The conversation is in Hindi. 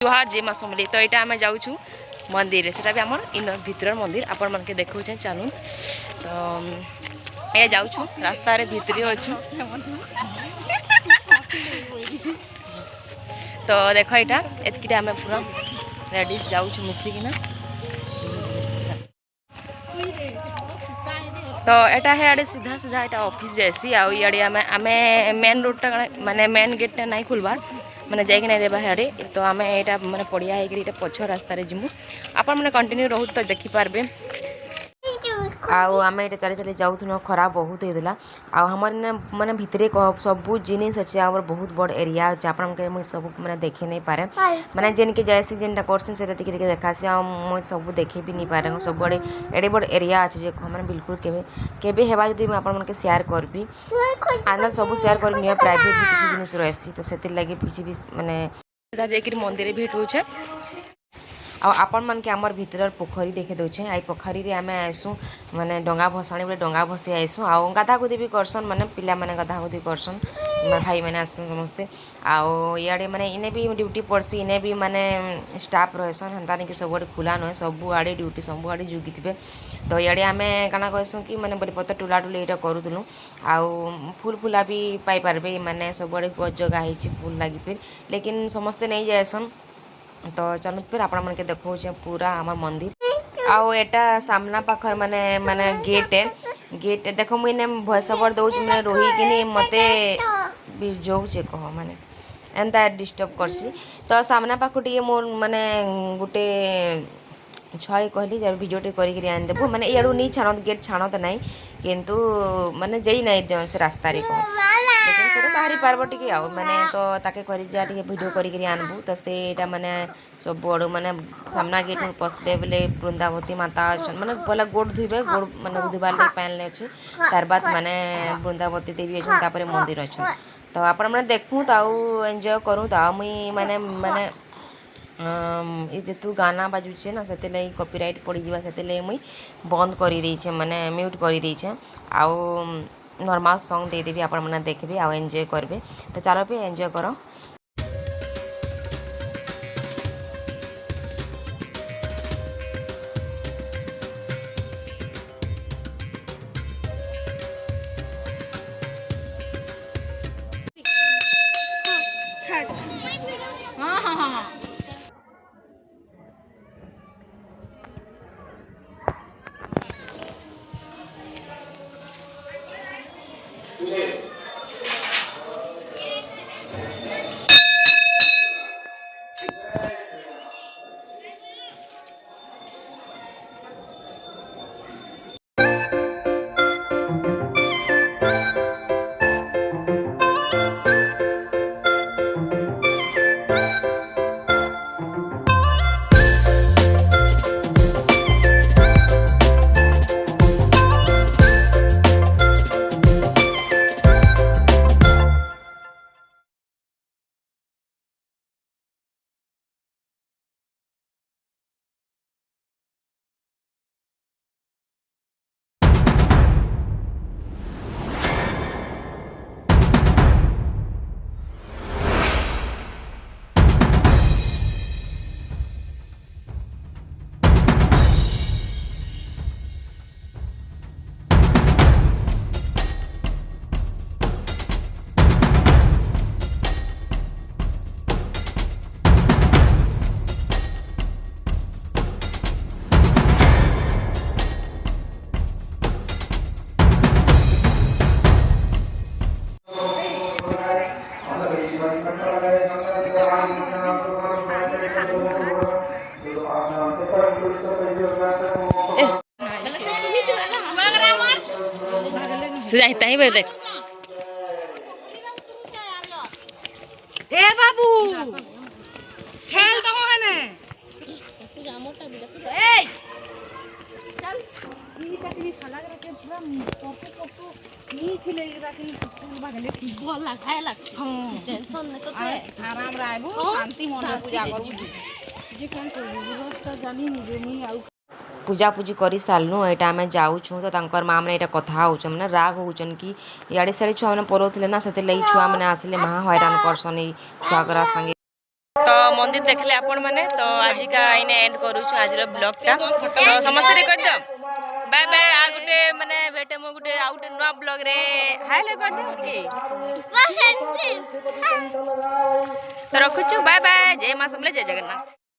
जुहार जय माँ समलेई। तो यहाँ आम जाऊँ मंदिर से भी आम इनर भितर मंदिर आपण मन के देखा चलू। तो ये जाऊँ रास्तार भितरी अच्छु। तो देख यहाँ एतकी आम पूरा लेडीज जाऊँ मिसिकिना। तो यहाँ है आड़े सीधा सीधा यहाँ ऑफिस जैसी आड़े आम मेन रोडटा माने मेन गेटा नहीं खुलबार मैंने जाइक नहीं देवा हाड़े। तो आम यहाँ मैंने पड़िया होकर पछ रास्तार जीमु आपण मैंने कंटिन्यू रोड तो देखिपारे। आम ये चली चली जाऊँ खरा बहुत होता आमर मैंने भितर सबू जिनिस अच्छे आम बहुत बड़ एरिया अच्छे आप सब मैंने देखी नहीं पारे मैंने जेन के जैसी जेनटा करसी से देखासी मुझे सब देखे भी नहीं पारे सब आड़े एडे बड़ एरिया अच्छे जो मैंने बिल्कुल केवे हेबा जब मुझे आपके सेयार करबी आना सब सेयार कर प्राइवेट भी किसी जिनिस रही तो से लगे किसी भी मैंने जाकर मंदिर भेट हो आपण मन के आमर भीतर पोखरी देखे दौचे आई पोखरी रे आमे आइसु माने डंगा भसाणी बोले डंगा भसी आइसु आ गाधागुधी भी करसन माने पिला माने गाधागुधी करसन भाई मैंने आसन समस्ते आउ इे माने इने भी ड्यूटी पड़सी इने भी माने स्टाफ रहसन हेन्ता नहीं कि सब आड़े खुला नुहे सब आड़े ड्यूटी सब आड़े जुगी थे। तो इे आम काना कहसु कि मैंने बोले पत्तर टुला टुली यहाँ करूँ आउ फुल फुला भी पाइपारे माने सब आड़े गज जगह फुल लगी फिर लेकिन समस्ते नहीं जाएसन। तो चलो फिर आपण मन के देखो पूरा आम मंदिर आउ एटा सामना पाखर माने माने गेट देखो मुझे भॉइस ओवर दौच मैंने रोही कि मते जोचे कह माने एंता डिस्टर्ब करसी। तो सामना पाख टे मोर माने गोटे छुआ कहली जब भिडियोटे करी आनदेबू माने इू नहीं छाणत गेट छाणत ना किंतु माने जेई नहीं दे से रास्ता लेकिन से बाहरी पार्ब टी मैंने तो ताके करी जा भिडियो करी आनबू तो सेटा माने सब बड़ माने सामना गेट पसबे बोले बृंदावती माता अच्छा माने पहला गोड़ धुबे गोड़ माने धुबार लगे पैन अच्छे तार बाद माने बृंदावती देवी अच्छा मंदिर अच्छा। तो आपण मैंने देखूँ तो एंजॉय करूँ तो मुई माने माने ये तू गाना बाजुचे ना से लगी कॉपीराइट पड़ जावा से मुई बंद कर देछे माने म्यूट कर देछे आउ नॉर्मल सॉन्ग दे देबी आपण माने देखबे आ एंजॉय करबे। तो चलो भी एंजॉय करो। जाता ही देख ए बाबू खेल तो है ने ए चल ई काटी खाला के पूरा टोपो नी खिले राखी स्कूल भागले फुटबॉल खाए लग हां टेंशन ने सब आराम रहबू शांति मन पूजा करू जे कोन करू तो जानी नि आउ पूजा पूजी कर सारूँ यहाँ आम जाऊँ तो तंकर माँ मैंने यहाँ कथा हो मैंने राग होचन कि इे सारे छुआ मैंने पढ़ाऊे ना से छुआ मैंने आसिले महा हैरान करसन छुआ करा संगे। तो मंदिर देखले आपण माने तो आज का इने एंड करू छु आज रो ब्लॉग टा तो समस्त रे कर दो बाय बाय आ गुटे माने बेटे मो गुटे आउट नवा ब्लॉग रे हाय ले कर दो की तो रखु छु बाय बाय जय मां समले जय जगन्नाथ।